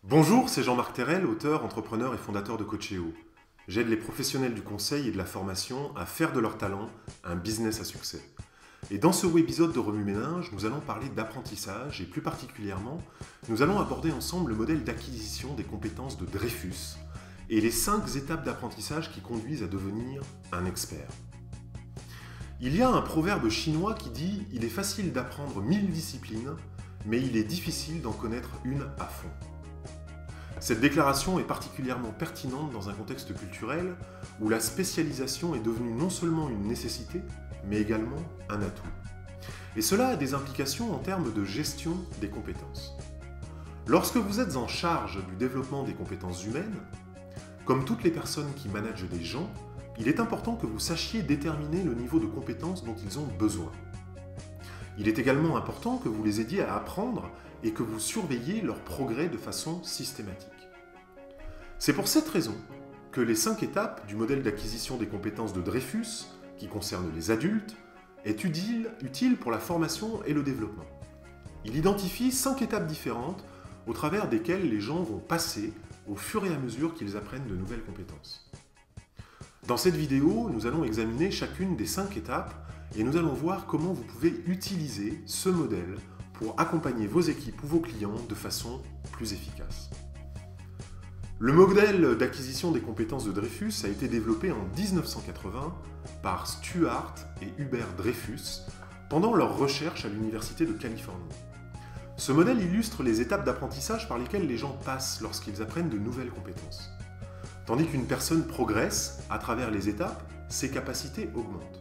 Bonjour, c'est Jean-Marc Terrel, auteur, entrepreneur et fondateur de Coachéo. J'aide les professionnels du conseil et de la formation à faire de leur talent un business à succès. Et dans ce webisode de Remue Ménage, nous allons parler d'apprentissage et plus particulièrement, nous allons aborder ensemble le modèle d'acquisition des compétences de Dreyfus et les 5 étapes d'apprentissage qui conduisent à devenir un expert. Il y a un proverbe chinois qui dit « Il est facile d'apprendre 1000 disciplines, mais il est difficile d'en connaître une à fond ». Cette déclaration est particulièrement pertinente dans un contexte culturel où la spécialisation est devenue non seulement une nécessité, mais également un atout. Et cela a des implications en termes de gestion des compétences. Lorsque vous êtes en charge du développement des compétences humaines, comme toutes les personnes qui managent des gens, il est important que vous sachiez déterminer le niveau de compétences dont ils ont besoin. Il est également important que vous les aidiez à apprendre et que vous surveilliez leur progrès de façon systématique. C'est pour cette raison que les 5 étapes du modèle d'acquisition des compétences de Dreyfus, qui concernent les adultes, est utile pour la formation et le développement. Il identifie 5 étapes différentes au travers desquelles les gens vont passer au fur et à mesure qu'ils apprennent de nouvelles compétences. Dans cette vidéo, nous allons examiner chacune des 5 étapes et nous allons voir comment vous pouvez utiliser ce modèle pour accompagner vos équipes ou vos clients de façon plus efficace. Le modèle d'acquisition des compétences de Dreyfus a été développé en 1980 par Stuart et Hubert Dreyfus pendant leurs recherches à l'Université de Californie. Ce modèle illustre les étapes d'apprentissage par lesquelles les gens passent lorsqu'ils apprennent de nouvelles compétences. Tandis qu'une personne progresse à travers les étapes, ses capacités augmentent.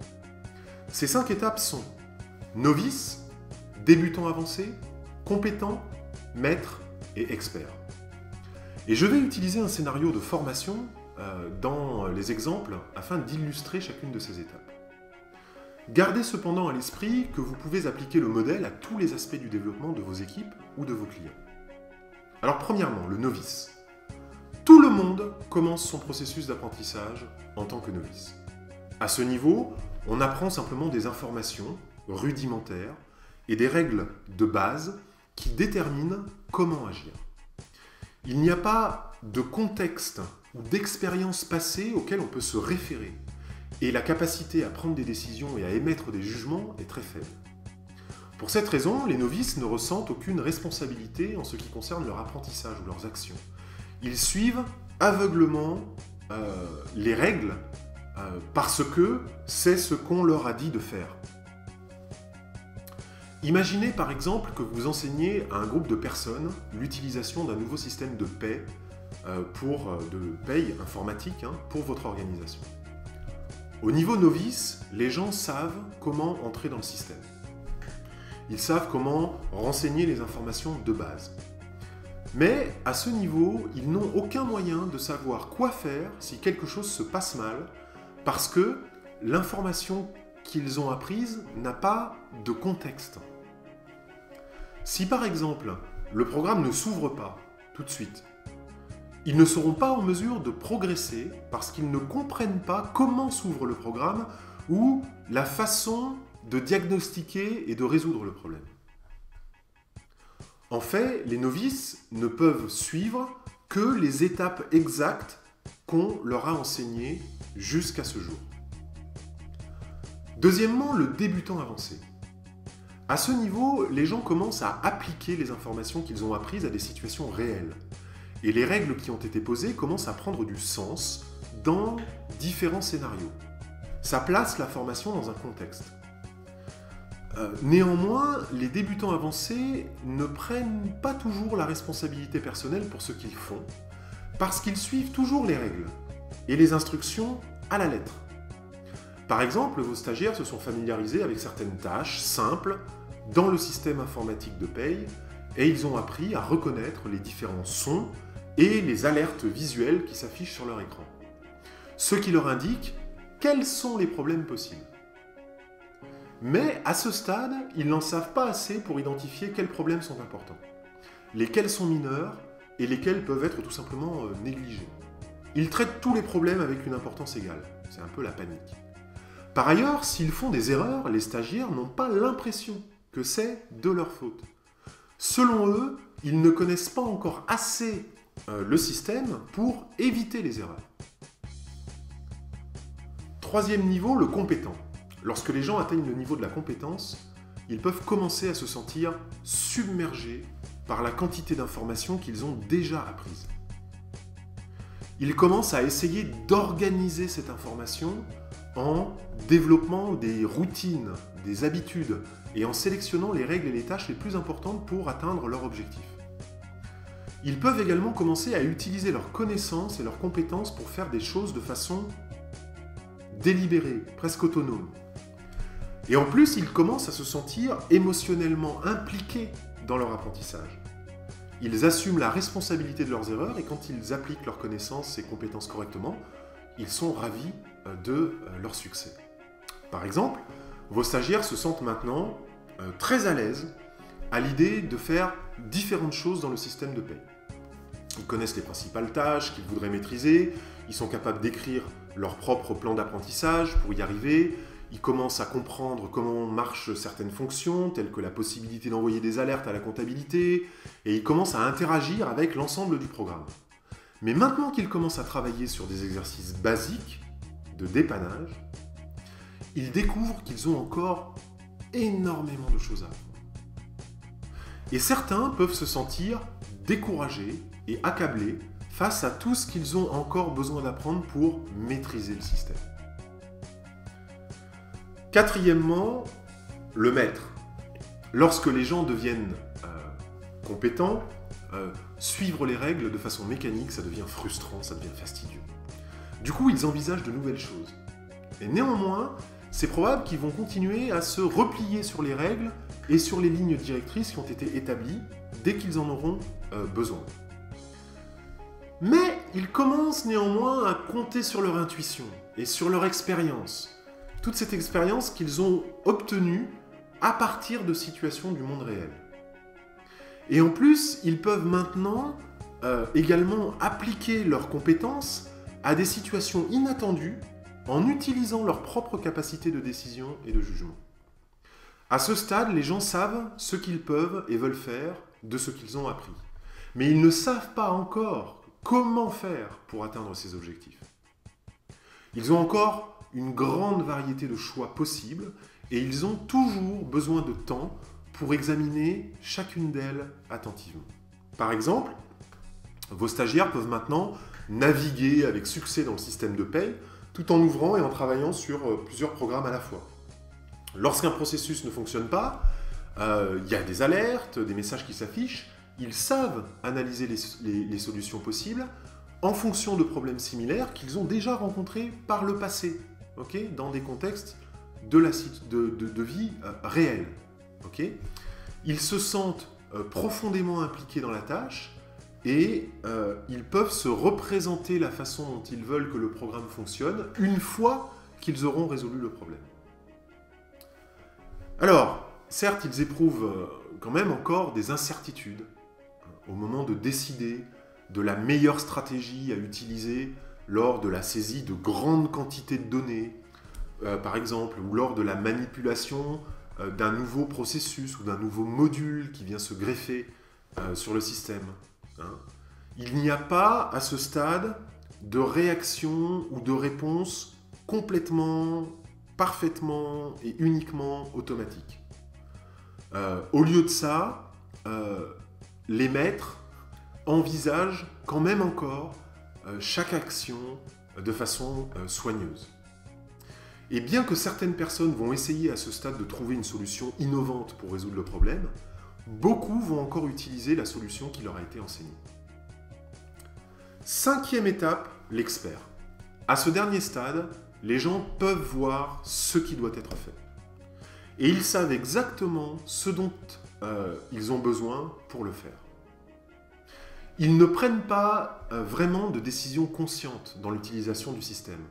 Ces 5 étapes sont novice, débutant avancé, compétent, maître et expert. Et je vais utiliser un scénario de formation dans les exemples afin d'illustrer chacune de ces étapes. Gardez cependant à l'esprit que vous pouvez appliquer le modèle à tous les aspects du développement de vos équipes ou de vos clients. Alors premièrement, le novice. Tout le monde commence son processus d'apprentissage en tant que novice. À ce niveau, on apprend simplement des informations rudimentaires et des règles de base qui déterminent comment agir. Il n'y a pas de contexte ou d'expérience passée auquel on peut se référer, et la capacité à prendre des décisions et à émettre des jugements est très faible. Pour cette raison, les novices ne ressentent aucune responsabilité en ce qui concerne leur apprentissage ou leurs actions. Ils suivent aveuglément les règles parce que c'est ce qu'on leur a dit de faire. Imaginez par exemple que vous enseignez à un groupe de personnes l'utilisation d'un nouveau système de paie informatique pour votre organisation. Au niveau novice, les gens savent comment entrer dans le système. Ils savent comment renseigner les informations de base. Mais à ce niveau, ils n'ont aucun moyen de savoir quoi faire si quelque chose se passe mal, parce que l'information qu'ils ont apprise n'a pas de contexte. Si par exemple, le programme ne s'ouvre pas tout de suite, ils ne seront pas en mesure de progresser parce qu'ils ne comprennent pas comment s'ouvre le programme ou la façon de diagnostiquer et de résoudre le problème. En fait, les novices ne peuvent suivre que les étapes exactes qu'on leur a enseignées jusqu'à ce jour. Deuxièmement, le débutant avancé. À ce niveau, les gens commencent à appliquer les informations qu'ils ont apprises à des situations réelles. Et les règles qui ont été posées commencent à prendre du sens dans différents scénarios. Ça place la formation dans un contexte. Néanmoins, les débutants avancés ne prennent pas toujours la responsabilité personnelle pour ce qu'ils font, parce qu'ils suivent toujours les règles et les instructions à la lettre. Par exemple, vos stagiaires se sont familiarisés avec certaines tâches simples dans le système informatique de paye et ils ont appris à reconnaître les différents sons et les alertes visuelles qui s'affichent sur leur écran. Ce qui leur indique quels sont les problèmes possibles. Mais à ce stade, ils n'en savent pas assez pour identifier quels problèmes sont importants, lesquels sont mineurs et lesquels peuvent être tout simplement négligés. Ils traitent tous les problèmes avec une importance égale. C'est un peu la panique. Par ailleurs, s'ils font des erreurs, les stagiaires n'ont pas l'impression que c'est de leur faute. Selon eux, ils ne connaissent pas encore assez le système pour éviter les erreurs. Troisième niveau, le compétent. Lorsque les gens atteignent le niveau de la compétence, ils peuvent commencer à se sentir submergés par la quantité d'informations qu'ils ont déjà apprises. Ils commencent à essayer d'organiser cette information en développant des routines, des habitudes et en sélectionnant les règles et les tâches les plus importantes pour atteindre leur objectif. Ils peuvent également commencer à utiliser leurs connaissances et leurs compétences pour faire des choses de façon délibérée, presque autonome. Et en plus, ils commencent à se sentir émotionnellement impliqués dans leur apprentissage. Ils assument la responsabilité de leurs erreurs et quand ils appliquent leurs connaissances et compétences correctement, ils sont ravis de leur succès. Par exemple, vos stagiaires se sentent maintenant très à l'aise à l'idée de faire différentes choses dans le système de paie. Ils connaissent les principales tâches qu'ils voudraient maîtriser, ils sont capables d'écrire leur propre plan d'apprentissage pour y arriver, ils commencent à comprendre comment marchent certaines fonctions, telles que la possibilité d'envoyer des alertes à la comptabilité, et ils commencent à interagir avec l'ensemble du programme. Mais maintenant qu'ils commencent à travailler sur des exercices basiques de dépannage, ils découvrent qu'ils ont encore énormément de choses à apprendre. Et certains peuvent se sentir découragés et accablés face à tout ce qu'ils ont encore besoin d'apprendre pour maîtriser le système. Quatrièmement, le maître. Lorsque les gens deviennent compétents, suivre les règles de façon mécanique, ça devient frustrant, ça devient fastidieux. Du coup, ils envisagent de nouvelles choses. Et néanmoins, c'est probable qu'ils vont continuer à se replier sur les règles et sur les lignes directrices qui ont été établies dès qu'ils en auront besoin. Mais ils commencent néanmoins à compter sur leur intuition et sur leur expérience. Toute cette expérience qu'ils ont obtenue à partir de situations du monde réel. Et en plus, ils peuvent maintenant également appliquer leurs compétences à des situations inattendues en utilisant leur propre capacité de décision et de jugement. À ce stade, les gens savent ce qu'ils peuvent et veulent faire de ce qu'ils ont appris. Mais ils ne savent pas encore comment faire pour atteindre ces objectifs. Ils ont encore une grande variété de choix possibles et ils ont toujours besoin de temps pour examiner chacune d'elles attentivement. Par exemple, vos stagiaires peuvent maintenant naviguer avec succès dans le système de paie tout en ouvrant et en travaillant sur plusieurs programmes à la fois. Lorsqu'un processus ne fonctionne pas, il y a des alertes, des messages qui s'affichent. Ils savent analyser les solutions possibles en fonction de problèmes similaires qu'ils ont déjà rencontrés par le passé, dans des contextes de vie réelle. Ils se sentent profondément impliqués dans la tâche et ils peuvent se représenter la façon dont ils veulent que le programme fonctionne une fois qu'ils auront résolu le problème. Alors, certes, ils éprouvent quand même encore des incertitudes au moment de décider de la meilleure stratégie à utiliser lors de la saisie de grandes quantités de données, par exemple, ou lors de la manipulation d'un nouveau processus ou d'un nouveau module qui vient se greffer sur le système. Il n'y a pas, à ce stade, de réaction ou de réponse complètement, parfaitement et uniquement automatique. Au lieu de ça, les maîtres envisagent quand même encore chaque action de façon soigneuse. Et bien que certaines personnes vont essayer à ce stade de trouver une solution innovante pour résoudre le problème, beaucoup vont encore utiliser la solution qui leur a été enseignée. Cinquième étape, l'expert. À ce dernier stade, les gens peuvent voir ce qui doit être fait. Et ils savent exactement ce dont ils ont besoin pour le faire. Ils ne prennent pas vraiment de décisions conscientes dans l'utilisation du système.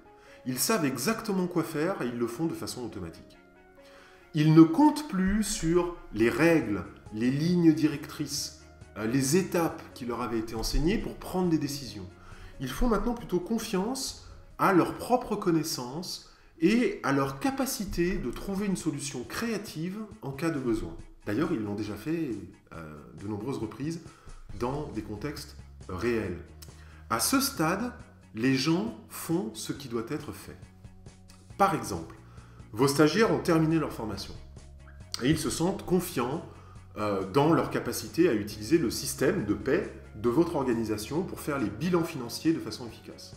Ils savent exactement quoi faire et ils le font de façon automatique. Ils ne comptent plus sur les règles, les lignes directrices, les étapes qui leur avaient été enseignées pour prendre des décisions. Ils font maintenant plutôt confiance à leurs propres connaissances et à leur capacité de trouver une solution créative en cas de besoin. D'ailleurs, ils l'ont déjà fait de nombreuses reprises dans des contextes réels. À ce stade, les gens font ce qui doit être fait. Par exemple, vos stagiaires ont terminé leur formation et ils se sentent confiants dans leur capacité à utiliser le système de paie de votre organisation pour faire les bilans financiers de façon efficace.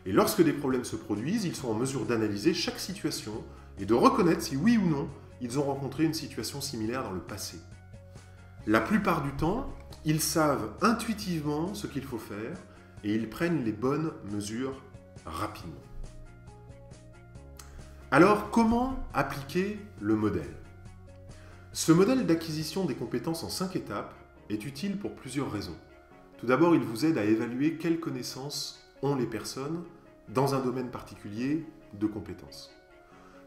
Et lorsque des problèmes se produisent, ils sont en mesure d'analyser chaque situation et de reconnaître si oui ou non ils ont rencontré une situation similaire dans le passé. La plupart du temps, ils savent intuitivement ce qu'il faut faire et ils prennent les bonnes mesures rapidement. Alors, comment appliquer le modèle ? Ce modèle d'acquisition des compétences en 5 étapes est utile pour plusieurs raisons. Tout d'abord, il vous aide à évaluer quelles connaissances ont les personnes dans un domaine particulier de compétences.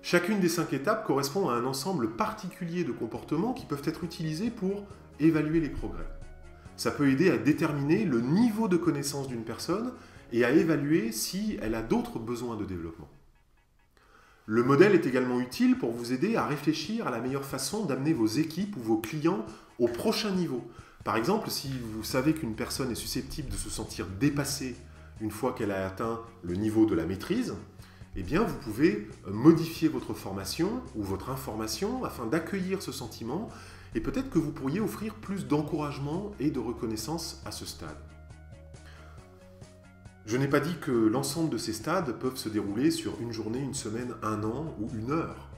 Chacune des 5 étapes correspond à un ensemble particulier de comportements qui peuvent être utilisés pour évaluer les progrès. Ça peut aider à déterminer le niveau de connaissance d'une personne et à évaluer si elle a d'autres besoins de développement. Le modèle est également utile pour vous aider à réfléchir à la meilleure façon d'amener vos équipes ou vos clients au prochain niveau. Par exemple, si vous savez qu'une personne est susceptible de se sentir dépassée une fois qu'elle a atteint le niveau de la maîtrise, eh bien vous pouvez modifier votre formation ou votre information afin d'accueillir ce sentiment et peut-être que vous pourriez offrir plus d'encouragement et de reconnaissance à ce stade. Je n'ai pas dit que l'ensemble de ces stades peuvent se dérouler sur une journée, une semaine, un an ou une heure,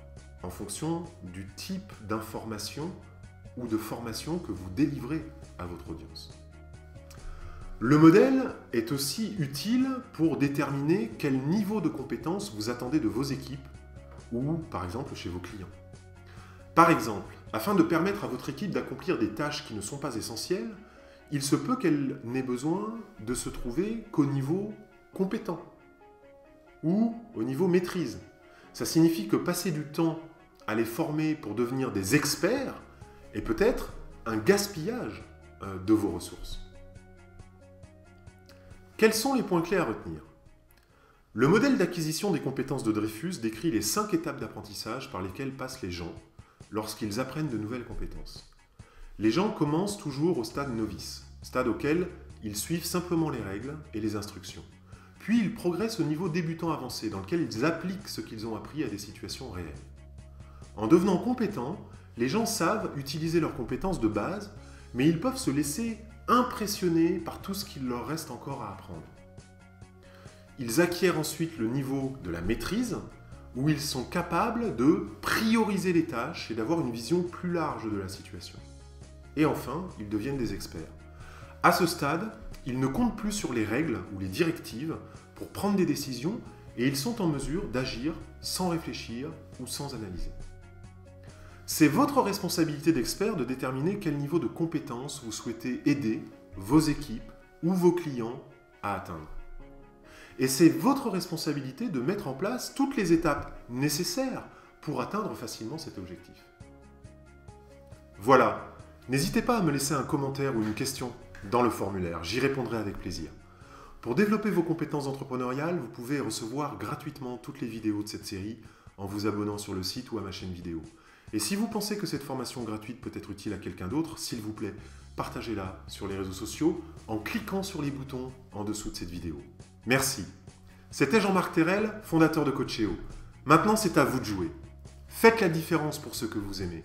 en fonction du type d'information ou de formation que vous délivrez à votre audience. Le modèle est aussi utile pour déterminer quel niveau de compétence vous attendez de vos équipes ou, par exemple, chez vos clients. Par exemple, afin de permettre à votre équipe d'accomplir des tâches qui ne sont pas essentielles, il se peut qu'elle n'ait besoin de se trouver qu'au niveau compétent ou au niveau maîtrise. Ça signifie que passer du temps à les former pour devenir des experts est peut-être un gaspillage de vos ressources. Quels sont les points clés à retenir ? Le modèle d'acquisition des compétences de Dreyfus décrit les 5 étapes d'apprentissage par lesquelles passent les gens lorsqu'ils apprennent de nouvelles compétences. Les gens commencent toujours au stade novice, stade auquel ils suivent simplement les règles et les instructions. Puis ils progressent au niveau débutant avancé, dans lequel ils appliquent ce qu'ils ont appris à des situations réelles. En devenant compétents, les gens savent utiliser leurs compétences de base, mais ils peuvent se laisser impressionner par tout ce qu'il leur reste encore à apprendre. Ils acquièrent ensuite le niveau de la maîtrise, où ils sont capables de prioriser les tâches et d'avoir une vision plus large de la situation. Et enfin, ils deviennent des experts. À ce stade, ils ne comptent plus sur les règles ou les directives pour prendre des décisions et ils sont en mesure d'agir sans réfléchir ou sans analyser. C'est votre responsabilité d'expert de déterminer quel niveau de compétence vous souhaitez aider vos équipes ou vos clients à atteindre. Et c'est votre responsabilité de mettre en place toutes les étapes nécessaires pour atteindre facilement cet objectif. Voilà. N'hésitez pas à me laisser un commentaire ou une question dans le formulaire, j'y répondrai avec plaisir. Pour développer vos compétences entrepreneuriales, vous pouvez recevoir gratuitement toutes les vidéos de cette série en vous abonnant sur le site ou à ma chaîne vidéo. Et si vous pensez que cette formation gratuite peut être utile à quelqu'un d'autre, s'il vous plaît, partagez-la sur les réseaux sociaux en cliquant sur les boutons en dessous de cette vidéo. Merci. C'était Jean-Marc Terrel, fondateur de Coachéo. Maintenant, c'est à vous de jouer. Faites la différence pour ceux que vous aimez.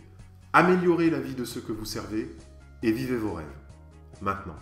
Améliorez la vie de ceux que vous servez et vivez vos rêves. Maintenant.